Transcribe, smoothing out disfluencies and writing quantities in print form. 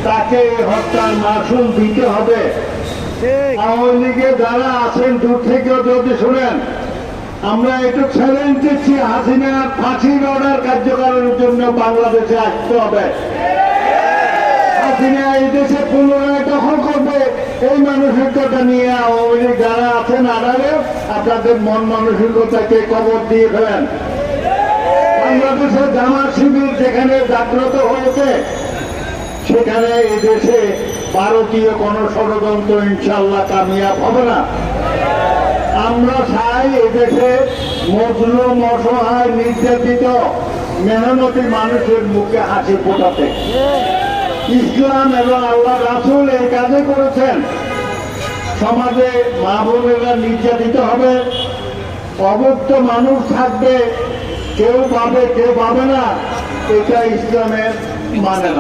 তাকে হত্যার মাসুল দিতে হবে। আওয়ামী লীগে যারা আছেন দূর থেকেও যদি শুনেন, আমরা একটু চ্যালেঞ্জ দিচ্ছি, হাসিনার ফাঁসির অর্ডার কার্যকরের জন্য বাংলাদেশে আসতে হবে। হাসিনা এই দেশে পুনরায় দখল করবে, এই মানসিকতা নিয়ে আওয়ামী লীগ যারা আছেন আড়ালে আপনাদের মন মানসিকতাকে কবর দিয়ে ফেলেন। বাংলাদেশের জামাত শিবির যেখানে জাগ্রত হয়েছে, সেখানে এই দেশে ভারতীয় কোন ষড়যন্ত্র ইনশাল্লাহ কামিয়াব হবে না। আমরা চাই এদেশে মজলুম, অসহায়, নির্যাতিত, মেহনতি মানুষের মুখে হাসি ফোটাতে। ইসলাম এবং আল্লাহ রাসূল এই কাজে করেছেন। সমাজে মা বোনেরা নির্যাতিত হবে, অভুক্ত মানুষ থাকবে, কেউ পাবে কেউ পাবে না, এটা ইসলামের মানে না।